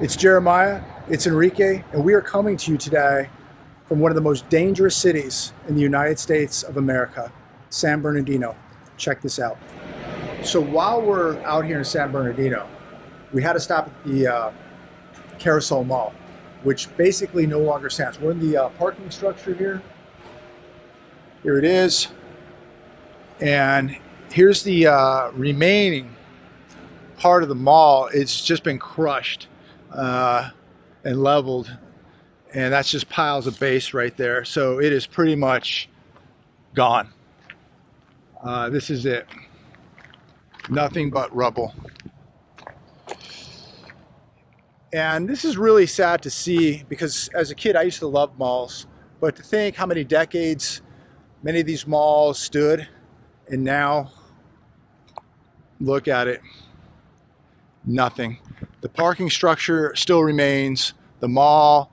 It's Jeremiah, it's Enrique, and we are coming to you today from one of the most dangerous cities in the United States of America, San Bernardino. Check this out. So while we're out here in San Bernardino, we had to stop at the Carousel Mall, which basically no longer stands. We're in the parking structure here. Here it is. And here's the remaining part of the mall. It's just been crushed and leveled, and that's just piles of base right there. So it is pretty much gone. This is it. Nothing but rubble. And this is really sad to see, because as a kid I used to love malls, but to think how many decades many of these malls stood, and now look at it. Nothing. The parking structure still remains. The mall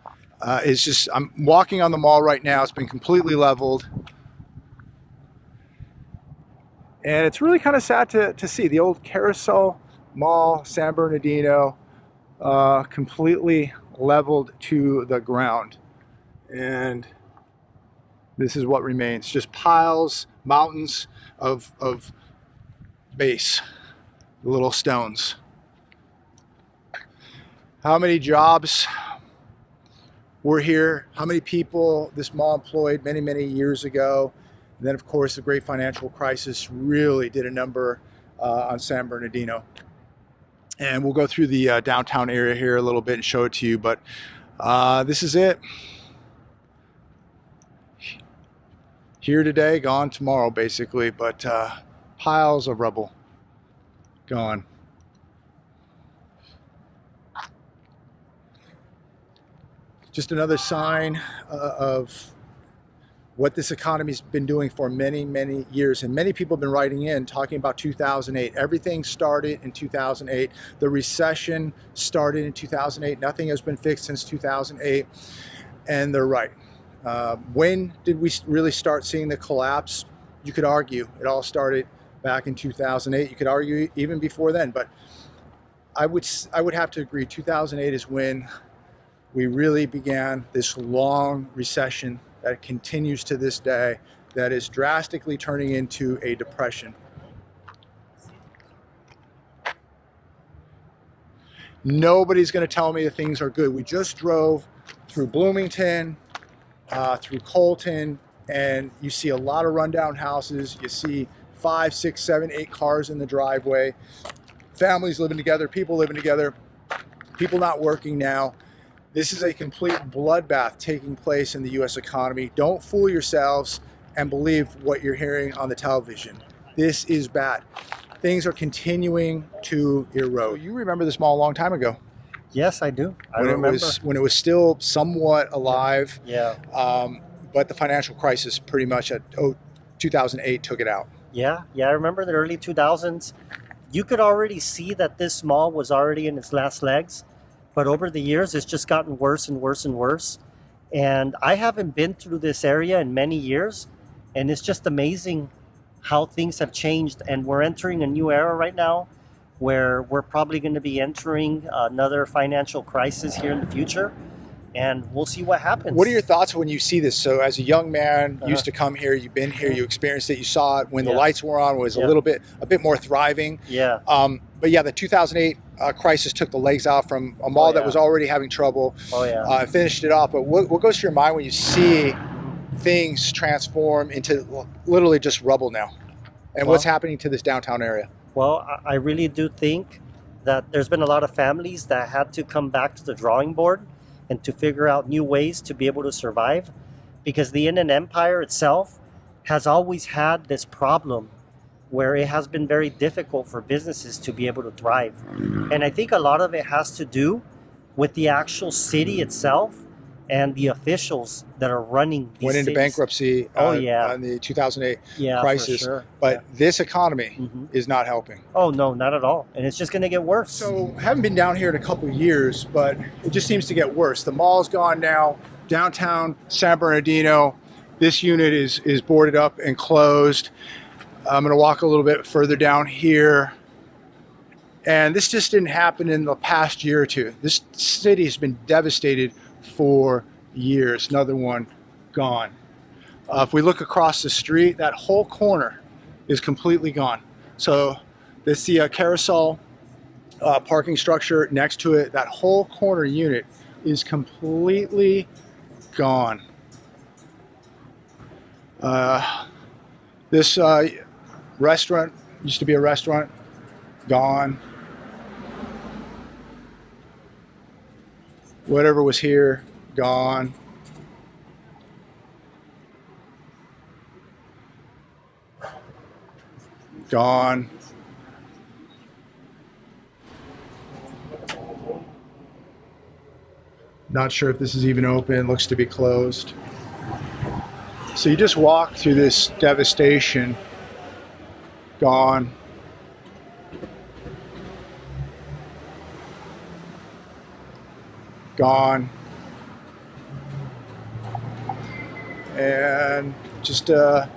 is just, I'm walking on the mall right now. It's been completely leveled. And it's really kind of sad to see the old Carousel Mall, San Bernardino, completely leveled to the ground. And this is what remains. Just piles, mountains of base, little stones. How many jobs were here? How many people this mall employed many, many years ago? And then, of course, the great financial crisis really did a number on San Bernardino. And we'll go through the downtown area here a little bit and show it to you. But this is it. Here today, gone tomorrow, basically. But piles of rubble gone. Just another sign of what this economy's been doing for many, many years. And many people have been writing in talking about 2008. Everything started in 2008. The recession started in 2008. Nothing has been fixed since 2008. And they're right. When did we really start seeing the collapse? You could argue it all started back in 2008. You could argue even before then. But I would have to agree 2008 is when we really began this long recession that continues to this day, that is drastically turning into a depression. Nobody's going to tell me that things are good. We just drove through Bloomington, through Colton, and you see a lot of rundown houses. You see 5, 6, 7, 8 cars in the driveway. Families living together, people living together, people not working now. This is a complete bloodbath taking place in the U.S. economy. Don't fool yourselves and believe what you're hearing on the television. This is bad. Things are continuing to erode. You remember this mall a long time ago. Yes, I do. I when remember. When it was still somewhat alive. Yeah. But the financial crisis pretty much at 2008 took it out. Yeah, I remember the early 2000s. You could already see that this mall was already in its last legs. But over the years, it's just gotten worse and worse and worse. And I haven't been through this area in many years. And it's just amazing how things have changed. And we're entering a new era right now where we're probably going to be entering another financial crisis here in the future. And we'll see what happens. What are your thoughts when you see this? So as a young man, you used to come here, you've been here, you experienced it, you saw it when the lights were on, it was a bit more thriving. Yeah. But yeah, the 2008 crisis took the legs out from a mall that was already having trouble. Finished it off. But what goes through your mind when you see things transform into literally just rubble now? And what's happening to this downtown area? Well, I really do think that there's been a lot of families that had to come back to the drawing board and to figure out new ways to be able to survive, because the Inland Empire itself has always had this problem where it has been very difficult for businesses to be able to thrive. And I think a lot of it has to do with the actual city itself and the officials that are running these went into cities. Bankruptcy on the 2008 crisis. For sure. But this economy is not helping. Oh, no, not at all. And it's just going to get worse. So haven't been down here in a couple of years, but it just seems to get worse. The mall's gone now. Downtown San Bernardino, this unit is boarded up and closed. I'm going to walk a little bit further down here. And this just didn't happen in the past year or two. This city has been devastated for years. Another one gone. If we look across the street, that whole corner is completely gone. So this the Carousel parking structure next to it, that whole corner unit is completely gone. This restaurant used to be a restaurant, gone. Whatever was here, gone. Gone. Not sure if this is even open, looks to be closed. So you just walk through this devastation. Gone. Gone. And just a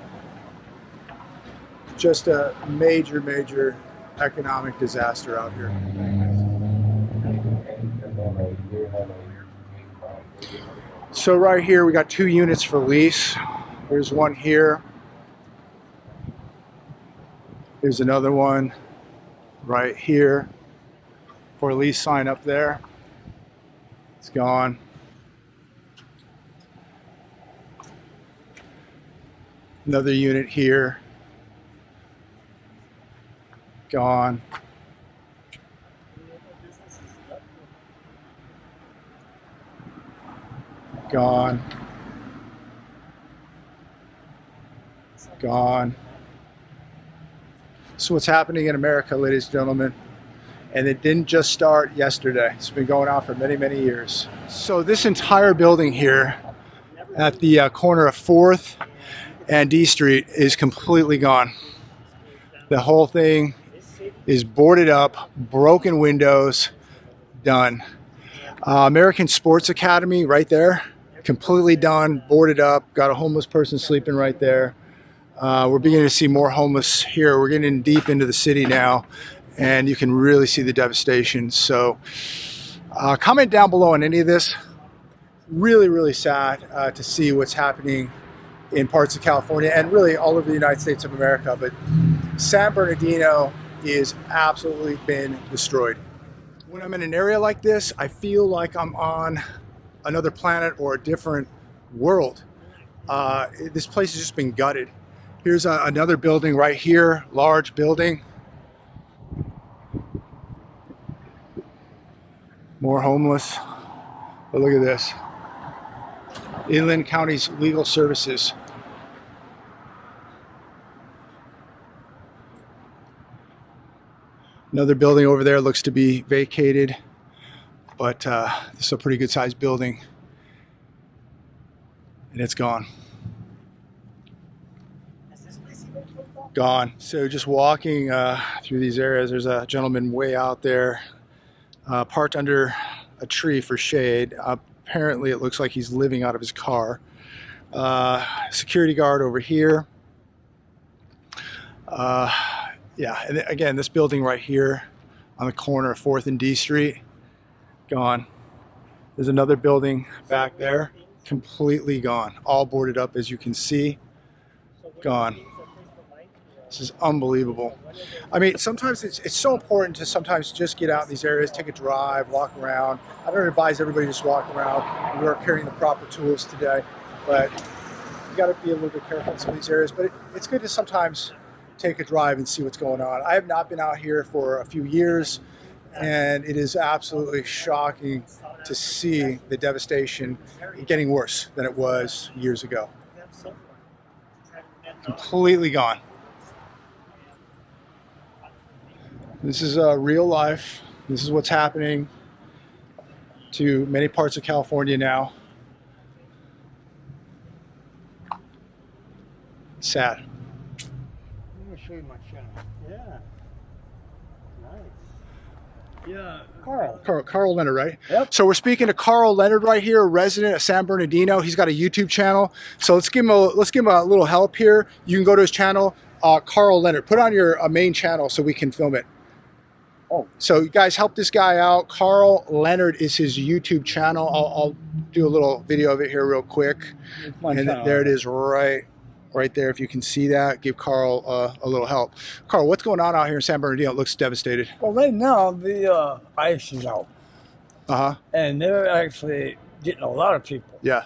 major economic disaster out here. So right here we got 2 units for lease. There's one here. There's another one right here. For lease sign up there. It's gone. Another unit here. Gone. Gone. Gone. So what's happening in America, ladies and gentlemen, and it didn't just start yesterday. It's been going on for many years. So this entire building here at the corner of 4th and D Street is completely gone. The whole thing is boarded up, broken windows, done. American Sports Academy right there, completely done, boarded up, got a homeless person sleeping right there. We're beginning to see more homeless here. We're getting deep into the city now, and you can really see the devastation. So comment down below on any of this. Really sad to see what's happening in parts of California and really all over the United States of America. But San Bernardino is absolutely been destroyed. When I'm in an area like this, I feel like I'm on another planet or a different world. This place has just been gutted. Here's another building right here, large building. More homeless. But look at this. Inland County's Legal Services. Another building over there looks to be vacated, but this is a pretty good sized building, and it's gone. Gone. So just walking through these areas, there's a gentleman way out there, parked under a tree for shade. Apparently it looks like he's living out of his car. Security guard over here. Yeah, and again, this building right here on the corner of 4th and D Street, gone. There's another building back there, completely gone. All boarded up, as you can see, gone. This is unbelievable. I mean, sometimes it's so important to sometimes just get out in these areas, take a drive, walk around. I don't advise everybody to just walk around. We are carrying the proper tools today, but you got to be a little bit careful in some of these areas. But it's good to sometimes take a drive and see what's going on. I have not been out here for a few years, and it is absolutely shocking to see the devastation getting worse than it was years ago. Completely gone. This is real life. This is what's happening to many parts of California now. Sad. I'm going to show you my channel. Yeah. Nice. Yeah. Carl Leonard, right? Yep. So we're speaking to Carl Leonard right here, a resident of San Bernardino. He's got a YouTube channel. So let's give him a little help here. You can go to his channel, Carl Leonard. Put on your main channel so we can film it. Oh, So you guys help this guy out. Carl Leonard is his YouTube channel. I'll do a little video of it here real quick. it's my And channel. there it is right there. If you can see that, give Carl a little help. Carl, what's going on out here in San Bernardino? It looks devastated. Well, right now the ice is out, Uh-huh. and they're actually getting a lot of people. Yeah.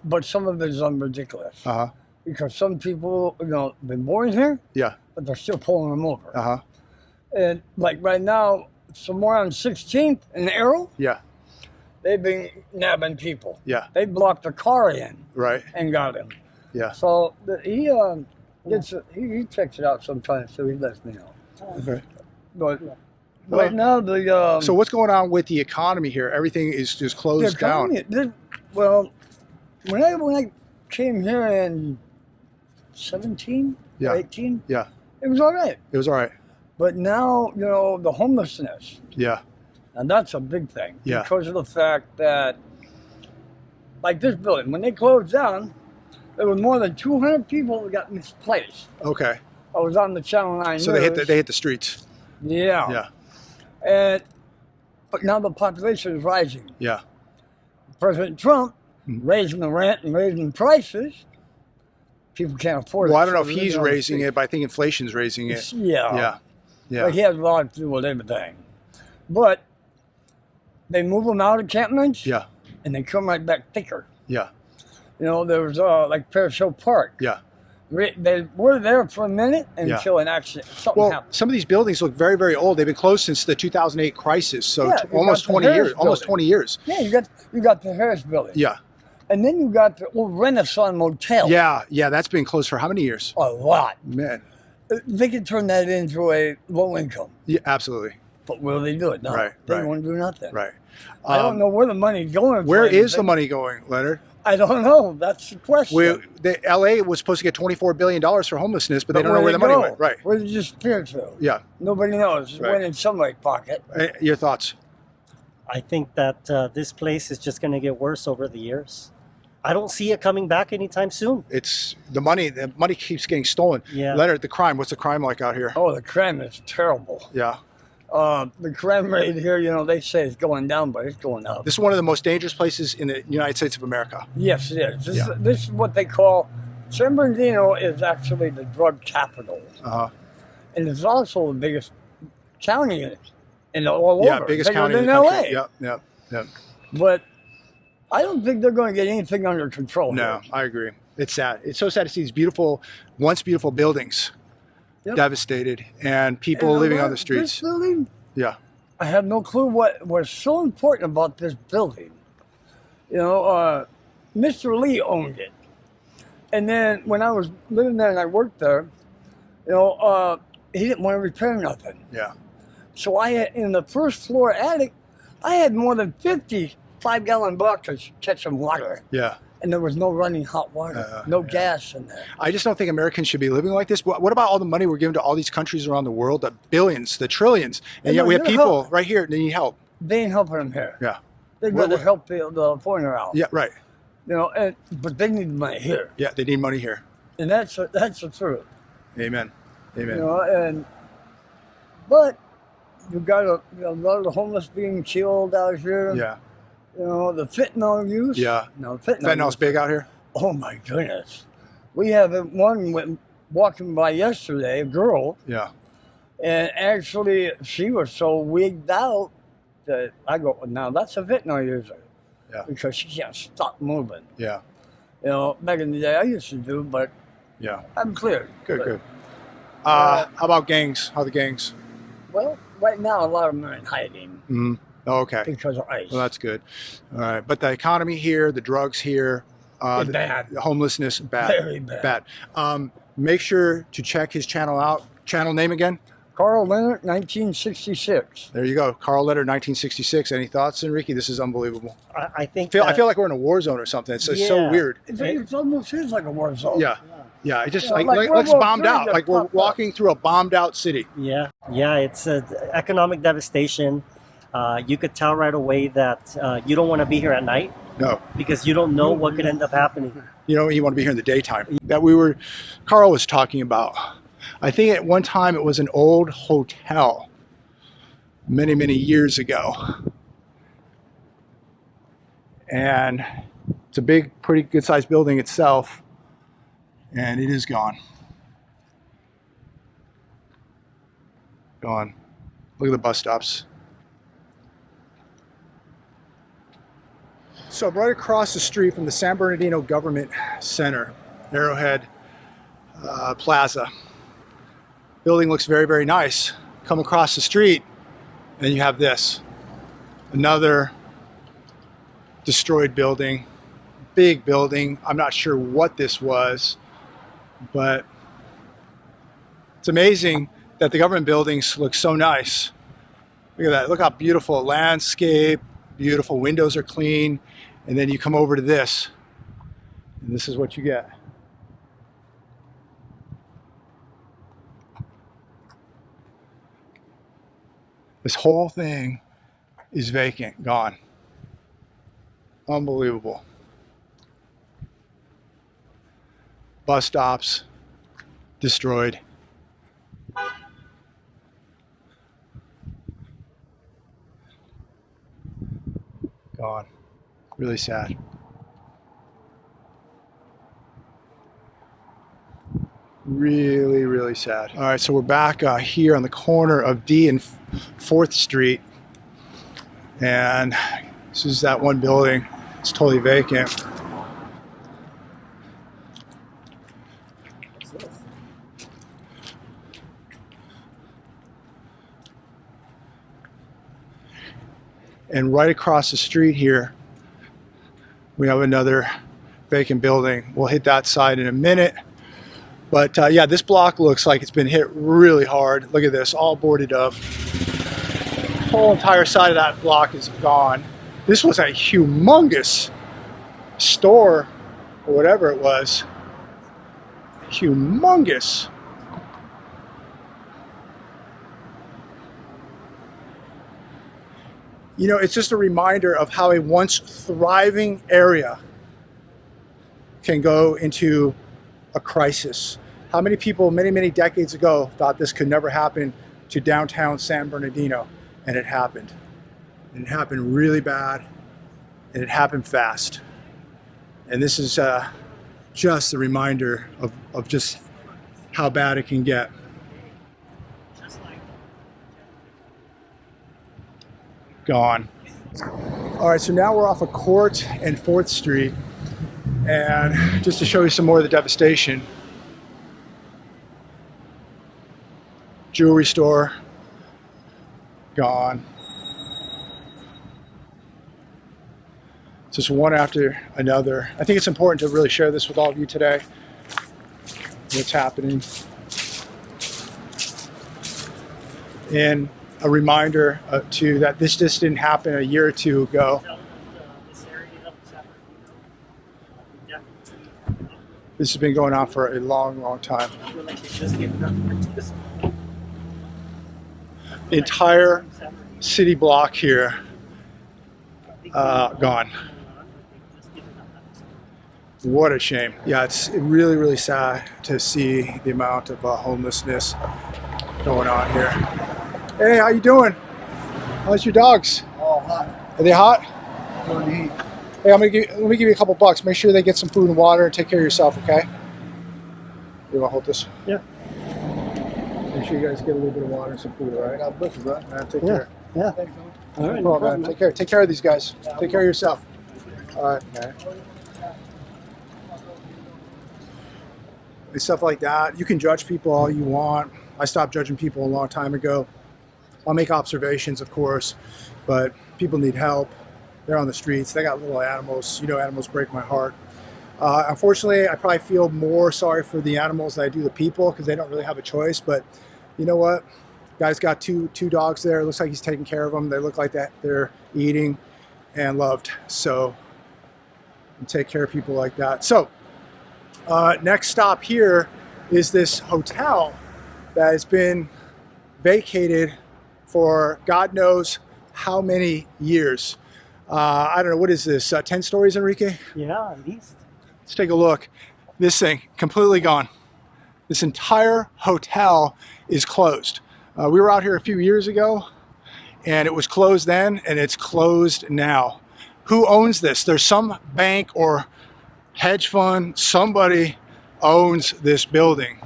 But some of it is ridiculous Uh-huh. because some people, been born here, Yeah. but they're still pulling them over. Uh-huh. And like right now, somewhere on 16th and Arrow, Yeah. they've been nabbing people. Yeah. They blocked the car in Right. and got him. Yeah. So he checks it out sometimes, so he lets me know. Okay. But right now the So what's going on with the economy here? Everything is just closed down. Well, when I came here in 17, Yeah. 18, Yeah. it was all right. It was all right. But now, the homelessness, Yeah. and that's a big thing. Yeah. Because of the fact that, like this building, when they closed down, there was more than 200 people that got misplaced. Okay. I was on the Channel 9 So news. they hit the streets. Yeah. Yeah. But now the population is rising. Yeah. President Trump Mm-hmm. raising the rent and raising prices. People can't afford it. Well, I don't know so if they're he's on the raising street. it, but I think inflation's raising it. Yeah. Yeah. Yeah. But he has a lot to do with everything. But they move them out of encampments. Yeah. And they come right back thicker. Yeah. There was like Carousel Park. Yeah. They were there for a minute until an accident, something Well, happened. some of these buildings look very, very old. They've been closed since the 2008 crisis, so Yeah, you almost got the 20 years. Harris Almost building. 20 years. Yeah, you got the Harris building. Yeah. And then you got the old Renaissance Motel. Yeah. Yeah. That's been closed for how many years? A lot. Man. They could turn that into a low income. Yeah. Absolutely. But will they do it? No. Right, They right. won't do nothing. Right. I don't know where the money's going. Where for is the anything. money going, Leonard? I don't know. That's the question. The LA was supposed to get $24 billion for homelessness, but they don't know where the where'd it money go? went. Right. Where did it disappear to? Yeah. Nobody knows. It Right. went in somebody's pocket. Your thoughts? I think that this place is just going to get worse over the years. I don't see it coming back anytime soon. It's the money. The money keeps getting stolen. Yeah. Leonard, the crime. What's the crime like out here? Oh, the crime is terrible. Yeah. The crime rate here, they say it's going down, but it's going up. This is one of the most dangerous places in the United States of America. Yes, it is. Yeah. This is what they call, San Bernardino is actually the drug capital. Uh-huh. And it's also the biggest county in all Yeah, over. biggest Bigger county in than the LA. country. Yep, yep, yep. But I don't think they're going to get anything under control. No, here. I agree. It's sad. It's so sad to see these once beautiful buildings devastated and people And living on the this streets. building, Yeah. I have no clue what was so important about this building. Mr. Lee owned it. And then when I was living there and I worked there, he didn't want to repair nothing. Yeah. So I had, in the first floor attic, I had more than 50 5-gallon buckets catching water. Yeah. And there was no running hot water, no gas in there. I just don't think Americans should be living like this. What about all the money we're giving to all these countries around the world, the billions, the trillions, and yet we have they're people right here that need help. They ain't helping them here. Yeah. They'd Well, rather help the foreigner out. Yeah, right. But they need money here. Yeah, they need money here. And that's the truth. Amen. Amen. But you got a lot of the homeless being killed out here. Yeah. The fentanyl use. Yeah. No, fentanyl Fentanyl's use. big out here? Oh my goodness. We have one went walking by yesterday, a girl, Yeah. and actually she was so wigged out that I go, now that's a fentanyl user. Yeah. Because she can't stop moving. Yeah. Back in the day I used to do, but Yeah. I'm cleared. Good, But, good. How about gangs? How are the gangs? Well, right now a lot of them are in hiding Mm-hmm. Oh, okay. because of ICE. Well, that's good. All right. But the economy here, the drugs here, It's bad. the homelessness, bad. Very bad. Make sure to check his channel out. Channel name again? Carl Leonard, 1966. There you go. Carl Leonard, 1966. Any thoughts, Enrique? This is unbelievable. I think I feel like we're in a war zone or something. It's so Yeah. weird. It almost is like a war zone. Yeah. Yeah. It just Yeah, like like looks World War bombed III out. just Like we're popped up. walking through a bombed out city. Yeah, it's economic devastation. You could tell right away that you don't want to be here at night No. because you don't know what could end up happening. You want to be here in the daytime. Carl was talking about. I think at one time it was an old hotel many, many years ago. And it's a big, pretty good sized building itself, and it is gone. Gone. Look at the bus stops. So right across the street from the San Bernardino Government Center, Arrowhead Plaza. Building looks very, very nice. Come across the street and you have this. Another destroyed building. Big building. I'm not sure what this was, but it's amazing that the government buildings look so nice. Look at that. Look how beautiful landscape, beautiful windows are clean. And then you come over to this, and this is what you get. This whole thing is vacant, gone. Unbelievable. Bus stops, destroyed. Gone. Really sad. Really, really sad. All right, so we're back here on the corner of D and 4th Street. And this is that one building. It's totally vacant. And right across the street here, we have another vacant building. We'll hit that side in a minute. But yeah, this block looks like it's been hit really hard. Look at this, all boarded up. The whole entire side of that block is gone. This was a humongous store, or whatever it was. Humongous. You know, it's just a reminder of how a once thriving area can go into a crisis. How many people many, many decades ago thought this could never happen to downtown San Bernardino? And it happened. And it happened really bad. And it happened fast. And this is just a reminder of just how bad it can get. Gone. All right, so now we're off of Court and 4th Street, and just to show you some more of the devastation. Jewelry store, gone. Just one after another. I think it's important to really share this with all of you today. What's happening. And a reminder too that this just didn't happen a year or two ago. This has been going on for a long, long time. The entire city block here, gone. What a shame. Yeah, it's really, really sad to see the amount of homelessness going on here. Hey, how you doing? How's your dogs? Oh, hot. Are they hot? Going to eat. Hey, let me give you a couple bucks. Make sure they get some food and water and take care of yourself, okay? You want to hold this? Yeah. Make sure you guys get a little bit of water and some food, all right? God bless you, bro. Take care. Yeah. Thanks, man. All right. No problem, man. Take care. Take care of these guys. Take care of yourself. All right, man. And stuff like that. You can judge people all you want. I stopped judging people a long time ago. I'll make observations, of course, but people need help. They're on the streets. They got little animals. You know, animals break my heart. Unfortunately, I probably feel more sorry for the animals than I do the people because they don't really have a choice. But you know what? Guy's got two dogs there. It looks like he's taking care of them. They look like that they're eating and loved. So take care of people like that. So next stop here is this hotel that has been vacated for God knows how many years. I don't know, what is this, 10 stories, Enrique? Yeah, at least. Let's take a look. This thing, completely gone. This entire hotel is closed. We were out here a few years ago, and it was closed then and it's closed now. Who owns this? There's some bank or hedge fund, somebody owns this building.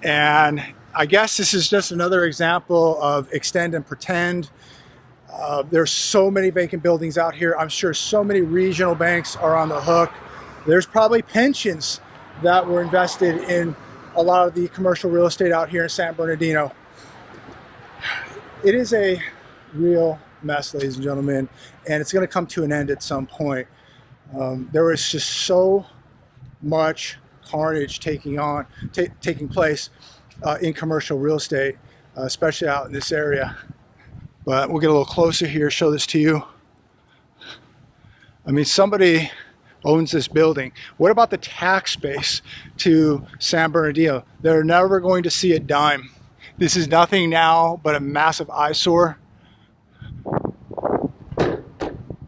And I guess this is just another example of extend and pretend. There's so many vacant buildings out here. I'm sure so many regional banks are on the hook. There's probably pensions that were invested in a lot of the commercial real estate out here in San Bernardino. It is a real mess, ladies and gentlemen, and it's going to come to an end at some point. There was just so much carnage taking place in commercial real estate, especially out in this area. But we'll get a little closer here, show this to you. I mean, somebody owns this building. What about the tax base to San Bernardino? They're never going to see a dime. This is nothing now but a massive eyesore.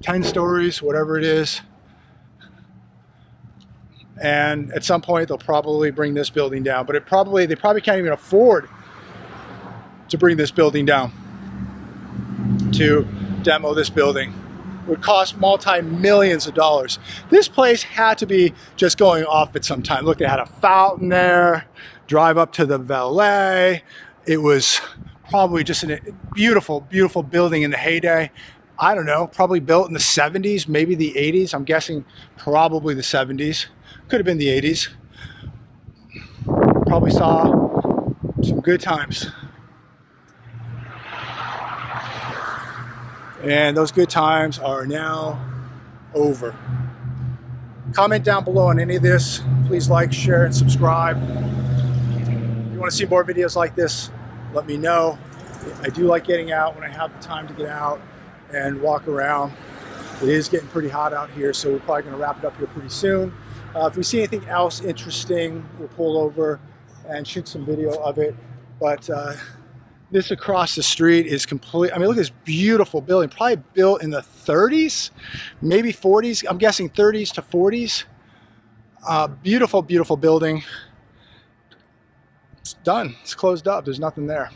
10 stories, whatever it is. And at some point they'll probably bring this building down, but they probably can't even afford to bring this building down, to demo this building. It would cost multi-millions of dollars. This place had to be just going off at some time. Look, they had a fountain there, drive up to the valet. It was probably just a beautiful, beautiful building in the heyday. I don't know, probably built in the 70s, maybe the 80s. I'm guessing probably the 70s. Could have been the 80s. Probably saw some good times. And those good times are now over. Comment down below on any of this. Please like, share, and subscribe. If you want to see more videos like this, let me know. I do like getting out when I have the time to get out and walk around. It is getting pretty hot out here, so we're probably going to wrap it up here pretty soon. If we see anything else interesting, we'll pull over and shoot some video of it. But this across the street is complete. I mean, look at this beautiful building, probably built in the 30s, maybe 40s. I'm guessing 30s to 40s. Beautiful, beautiful building. It's done. It's closed up. There's nothing there.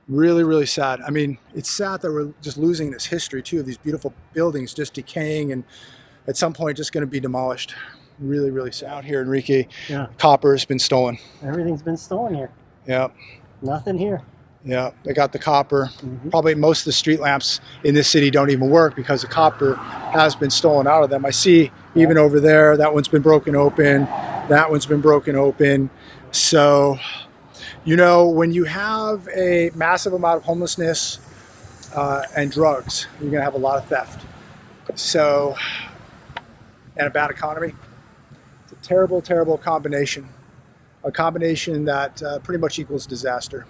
Really, really sad. I mean, it's sad that we're just losing this history too of these beautiful buildings just decaying and at some point just going to be demolished. Really, really sad. Out here, Enrique, Yeah. Copper's been stolen. Everything's been stolen here. Yeah. Nothing here. Yeah, they got the copper. Probably most of the street lamps in this city don't even work because the copper has been stolen out of them. I see even over there, that one's been broken open. That one's been broken open. So, you know, when you have a massive amount of homelessness and drugs, you're going to have a lot of theft. So, and a bad economy. It's a terrible, terrible combination. A combination that pretty much equals disaster.